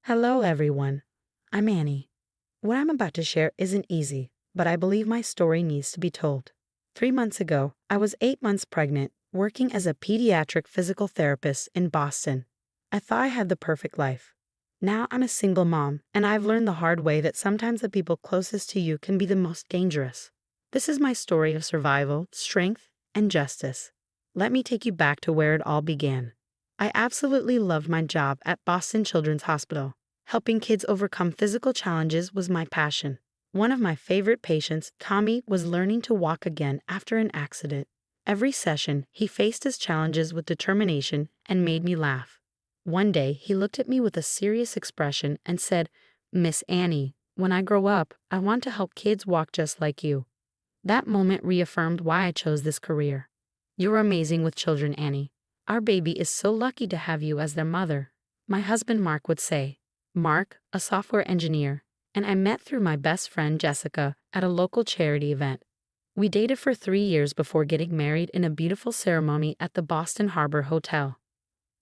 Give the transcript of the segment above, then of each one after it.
Hello, everyone. I'm Annie. What I'm about to share isn't easy, but I believe my story needs to be told. 3 months ago, I was 8 months pregnant, working as a pediatric physical therapist in Boston. I thought I had the perfect life. Now I'm a single mom, and I've learned the hard way that sometimes the people closest to you can be the most dangerous. This is my story of survival, strength, and justice. Let me take you back to where it all began. I absolutely loved my job at Boston Children's Hospital. Helping kids overcome physical challenges was my passion. One of my favorite patients, Tommy, was learning to walk again after an accident. Every session, he faced his challenges with determination and made me laugh. One day, he looked at me with a serious expression and said, "Miss Annie, when I grow up, I want to help kids walk just like you." That moment reaffirmed why I chose this career. "You're amazing with children, Annie. Our baby is so lucky to have you as their mother," my husband Mark would say. Mark, a software engineer, and I met through my best friend Jessica at a local charity event. We dated for 3 years before getting married in a beautiful ceremony at the Boston Harbor Hotel.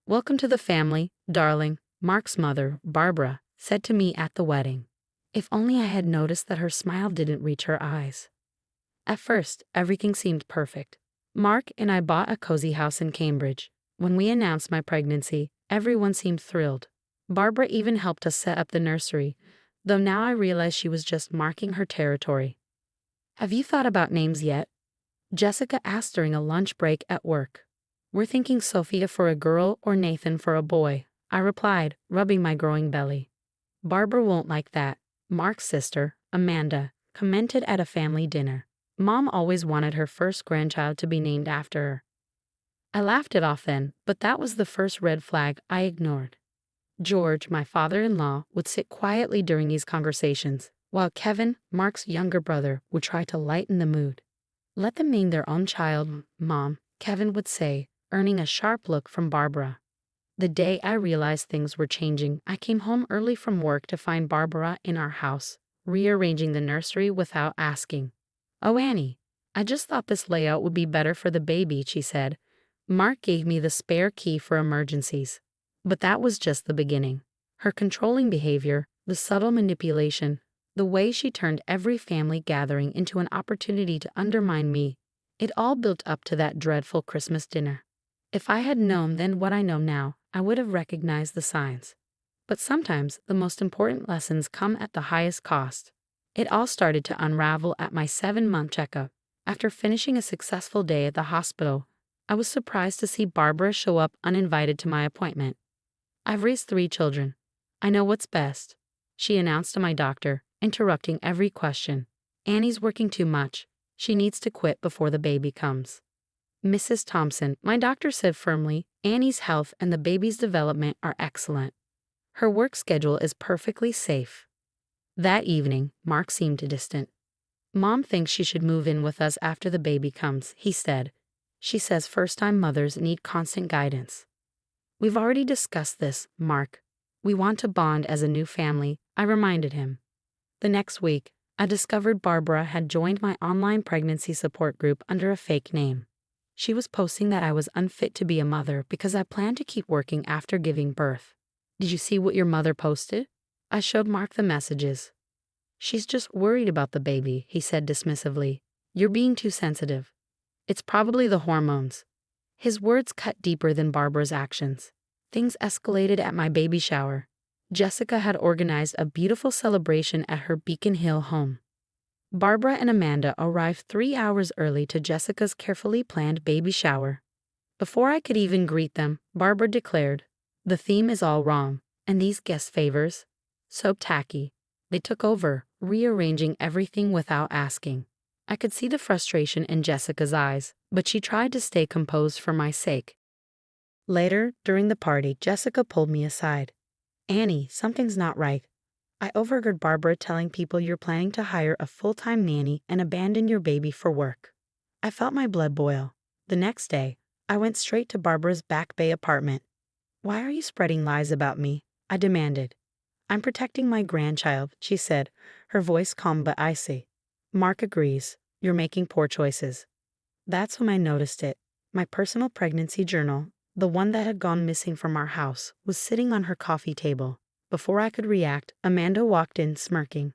"Welcome to the family, darling," Mark's mother, Barbara, said to me at the wedding. If only I had noticed that her smile didn't reach her eyes. At first, everything seemed perfect. Mark and I bought a cozy house in Cambridge. When we announced my pregnancy, everyone seemed thrilled. Barbara even helped us set up the nursery, though now I realize she was just marking her territory. "Have you thought about names yet?" Jessica asked during a lunch break at work. "We're thinking Sophia for a girl or Nathan for a boy," I replied, rubbing my growing belly. "Barbara won't like that," Mark's sister, Amanda, commented at a family dinner. "Mom always wanted her first grandchild to be named after her." I laughed it off then, but that was the first red flag I ignored. George, my father-in-law, would sit quietly during these conversations, while Kevin, Mark's younger brother, would try to lighten the mood. "Let them name their own child, Mom," Kevin would say, earning a sharp look from Barbara. The day I realized things were changing, I came home early from work to find Barbara in our house, rearranging the nursery without asking. "Oh, Annie, I just thought this layout would be better for the baby," she said. Mark gave me the spare key for emergencies. But that was just the beginning. Her controlling behavior, the subtle manipulation, the way she turned every family gathering into an opportunity to undermine me, it all built up to that dreadful Christmas dinner. If I had known then what I know now, I would have recognized the signs. But sometimes the most important lessons come at the highest cost. It all started to unravel at my 7-month checkup. After finishing a successful day at the hospital, I was surprised to see Barbara show up uninvited to my appointment. "I've raised 3 children. I know what's best," she announced to my doctor, interrupting every question. "Annie's working too much. She needs to quit before the baby comes." "Mrs. Thompson," my doctor said firmly, "Annie's health and the baby's development are excellent. Her work schedule is perfectly safe." That evening, Mark seemed distant. "Mom thinks she should move in with us after the baby comes," he said. "She says first-time mothers need constant guidance." "We've already discussed this, Mark. We want to bond as a new family," I reminded him. The next week, I discovered Barbara had joined my online pregnancy support group under a fake name. She was posting that I was unfit to be a mother because I planned to keep working after giving birth. "Did you see what your mother posted?" I showed Mark the messages. "She's just worried about the baby," he said dismissively. "You're being too sensitive. It's probably the hormones." His words cut deeper than Barbara's actions. Things escalated at my baby shower. Jessica had organized a beautiful celebration at her Beacon Hill home. Barbara and Amanda arrived 3 hours early to Jessica's carefully planned baby shower. Before I could even greet them, Barbara declared, "The theme is all wrong, and these guest favors, so tacky." They took over, rearranging everything without asking. I could see the frustration in Jessica's eyes, but she tried to stay composed for my sake. Later, during the party, Jessica pulled me aside. "Annie, something's not right. I overheard Barbara telling people you're planning to hire a full-time nanny and abandon your baby for work." I felt my blood boil. The next day, I went straight to Barbara's Back Bay apartment. "Why are you spreading lies about me?" I demanded. "I'm protecting my grandchild," she said, her voice calm but icy. "Mark agrees. You're making poor choices." That's when I noticed it. My personal pregnancy journal, the one that had gone missing from our house, was sitting on her coffee table. Before I could react, Amanda walked in, smirking.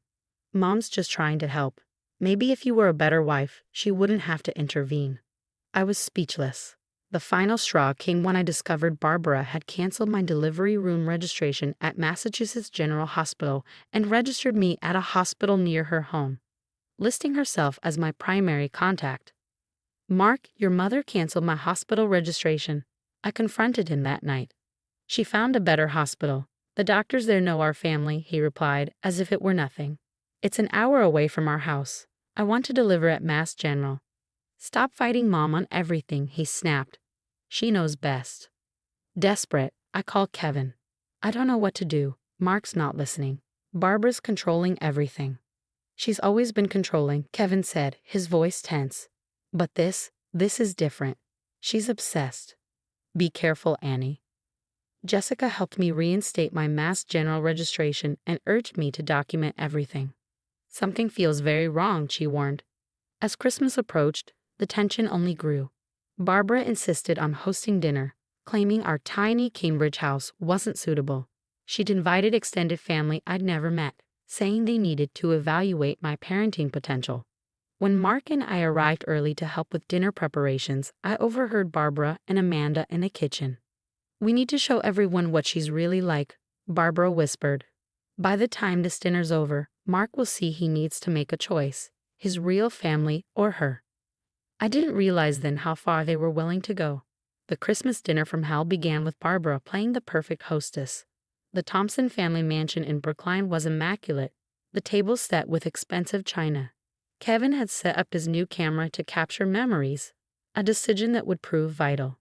"Mom's just trying to help. Maybe if you were a better wife, she wouldn't have to intervene." I was speechless. The final straw came when I discovered Barbara had canceled my delivery room registration at Massachusetts General Hospital and registered me at a hospital near her home, listing herself as my primary contact. "Mark, your mother canceled my hospital registration." I confronted him that night. "She found a better hospital. The doctors there know our family," he replied, as if it were nothing. "It's an hour away from our house. I want to deliver at Mass General." "Stop fighting Mom on everything," he snapped. "She knows best." Desperate, I called Kevin. "I don't know what to do. Mark's not listening. Barbara's controlling everything." "She's always been controlling," Kevin said, his voice tense. "But this is different. She's obsessed." "Be careful, Annie." Jessica helped me reinstate my Mass General registration and urged me to document everything. "Something feels very wrong," she warned. As Christmas approached, the tension only grew. Barbara insisted on hosting dinner, claiming our tiny Cambridge house wasn't suitable. She'd invited extended family I'd never met, saying they needed to evaluate my parenting potential. When Mark and I arrived early to help with dinner preparations, I overheard Barbara and Amanda in the kitchen. "We need to show everyone what she's really like," Barbara whispered. "By the time this dinner's over, Mark will see he needs to make a choice, his real family or her." I didn't realize then how far they were willing to go. The Christmas dinner from hell began with Barbara playing the perfect hostess. The Thompson family mansion in Brookline was immaculate, the tables set with expensive china. Kevin had set up his new camera to capture memories, a decision that would prove vital.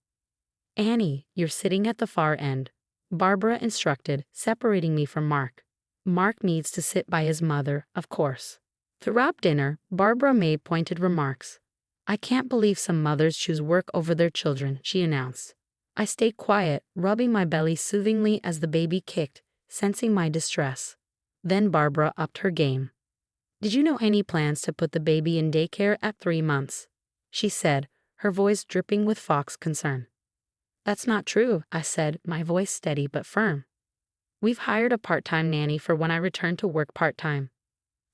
"Annie, you're sitting at the far end," Barbara instructed, separating me from Mark. "Mark needs to sit by his mother, of course." Throughout dinner, Barbara made pointed remarks. "I can't believe some mothers choose work over their children," she announced. I stayed quiet, rubbing my belly soothingly as the baby kicked, sensing my distress. Then Barbara upped her game. "Did you know any plans to put the baby in daycare at 3 months?" she said, her voice dripping with Fox concern. "That's not true," I said, my voice steady but firm. "We've hired a part-time nanny for when I return to work part-time."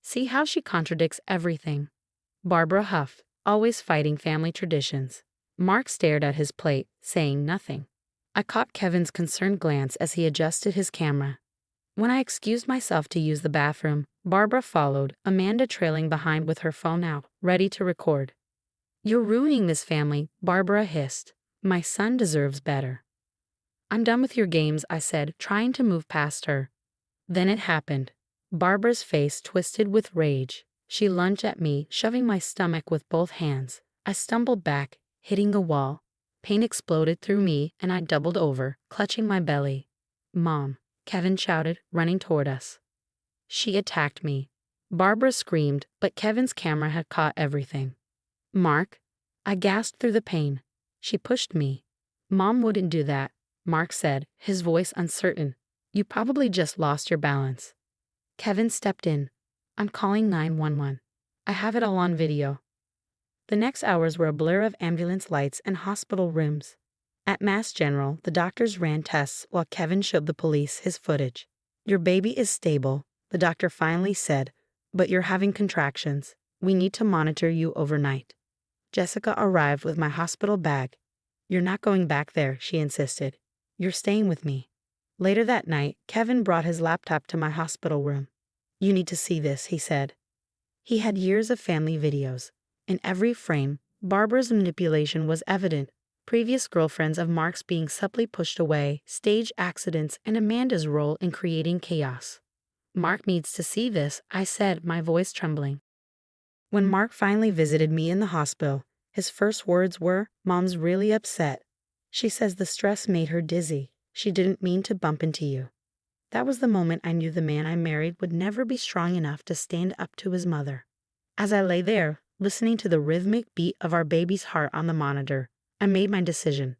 See how she contradicts everything? Barbara huffed, always fighting family traditions. Mark stared at his plate, saying nothing. I caught Kevin's concerned glance as he adjusted his camera. When I excused myself to use the bathroom, Barbara followed, Amanda trailing behind with her phone out, ready to record. "You're ruining this family," Barbara hissed. "My son deserves better." "I'm done with your games," I said, trying to move past her. Then it happened. Barbara's face twisted with rage. She lunged at me, shoving my stomach with both hands. I stumbled back, hitting a wall. Pain exploded through me, and I doubled over, clutching my belly. "Mom," Kevin shouted, running toward us. She attacked me. Barbara screamed, but Kevin's camera had caught everything. "Mark?" I gasped through the pain. She pushed me. "Mom wouldn't do that," Mark said, his voice uncertain. "You probably just lost your balance." Kevin stepped in. "I'm calling 911. I have it all on video." The next hours were a blur of ambulance lights and hospital rooms. At Mass General, the doctors ran tests while Kevin showed the police his footage. "Your baby is stable," the doctor finally said, "but you're having contractions. We need to monitor you overnight." Jessica arrived with my hospital bag. "You're not going back there," she insisted. "You're staying with me." Later that night, Kevin brought his laptop to my hospital room. "You need to see this," he said. He had years of family videos. In every frame, Barbara's manipulation was evident. Previous girlfriends of Mark's being subtly pushed away, stage accidents, and Amanda's role in creating chaos. "Mark needs to see this," I said, my voice trembling. When Mark finally visited me in the hospital, his first words were, "Mom's really upset. She says the stress made her dizzy. She didn't mean to bump into you." That was the moment I knew the man I married would never be strong enough to stand up to his mother. As I lay there, listening to the rhythmic beat of our baby's heart on the monitor, I made my decision.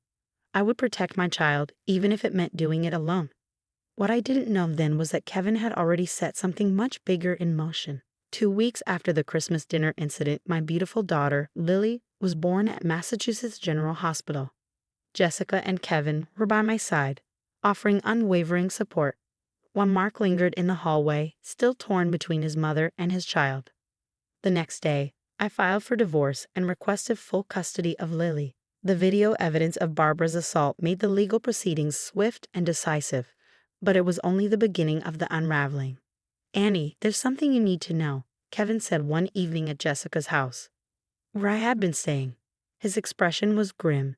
I would protect my child, even if it meant doing it alone. What I didn't know then was that Kevin had already set something much bigger in motion. 2 weeks after the Christmas dinner incident, my beautiful daughter, Lily, was born at Massachusetts General Hospital. Jessica and Kevin were by my side, offering unwavering support. while Mark lingered in the hallway, still torn between his mother and his child. The next day, I filed for divorce and requested full custody of Lily. The video evidence of Barbara's assault made the legal proceedings swift and decisive, but it was only the beginning of the unraveling. "Annie, there's something you need to know," Kevin said one evening at Jessica's house, where I had been staying. His expression was grim.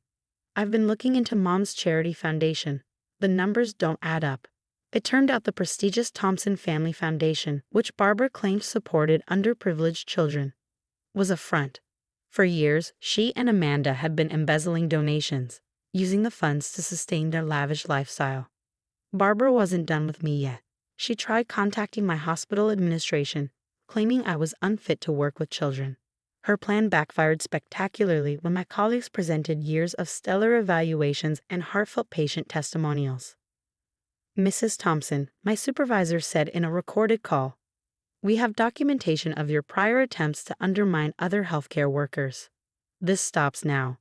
"I've been looking into Mom's charity foundation. The numbers don't add up." It turned out the prestigious Thompson Family Foundation, which Barbara claimed supported underprivileged children, was a front. For years, she and Amanda had been embezzling donations, using the funds to sustain their lavish lifestyle. Barbara wasn't done with me yet. She tried contacting my hospital administration, claiming I was unfit to work with children. Her plan backfired spectacularly when my colleagues presented years of stellar evaluations and heartfelt patient testimonials. "Mrs. Thompson," my supervisor said in a recorded call, "we have documentation of your prior attempts to undermine other healthcare workers. This stops now."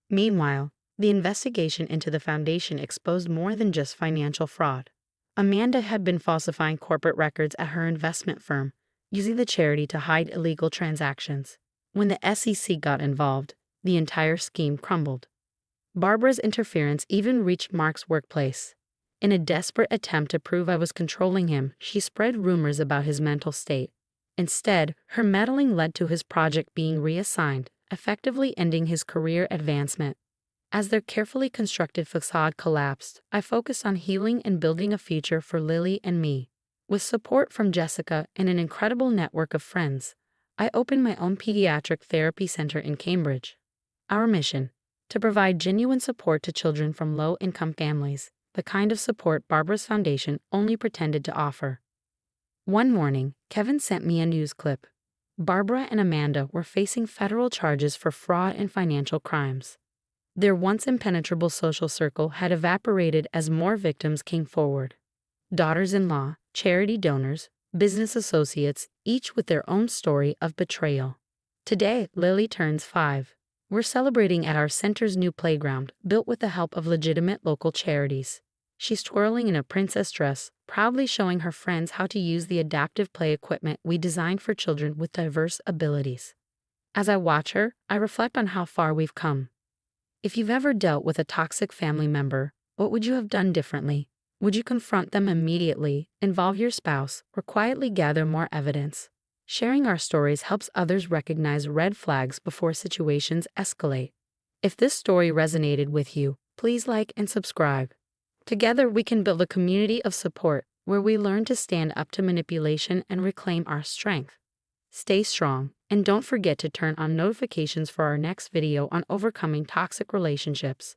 Meanwhile, the investigation into the foundation exposed more than just financial fraud. Amanda had been falsifying corporate records at her investment firm, using the charity to hide illegal transactions. When the SEC got involved, the entire scheme crumbled. Barbara's interference even reached Mark's workplace. In a desperate attempt to prove I was controlling him, she spread rumors about his mental state. Instead, her meddling led to his project being reassigned, effectively ending his career advancement. As their carefully constructed facade collapsed, I focused on healing and building a future for Lily and me. With support from Jessica and an incredible network of friends, I opened my own pediatric therapy center in Cambridge. Our mission: to provide genuine support to children from low-income families, the kind of support Barbara's foundation only pretended to offer. One morning, Kevin sent me a news clip. Barbara and Amanda were facing federal charges for fraud and financial crimes. Their once impenetrable social circle had evaporated as more victims came forward. Daughters-in-law, charity donors, business associates, each with their own story of betrayal. Today, Lily turns 5. We're celebrating at our center's new playground, built with the help of legitimate local charities. She's twirling in a princess dress, proudly showing her friends how to use the adaptive play equipment we designed for children with diverse abilities. As I watch her, I reflect on how far we've come. If you've ever dealt with a toxic family member, what would you have done differently? Would you confront them immediately, involve your spouse, or quietly gather more evidence? Sharing our stories helps others recognize red flags before situations escalate. If this story resonated with you, please like and subscribe. Together we can build a community of support where we learn to stand up to manipulation and reclaim our strength. Stay strong, and don't forget to turn on notifications for our next video on overcoming toxic relationships.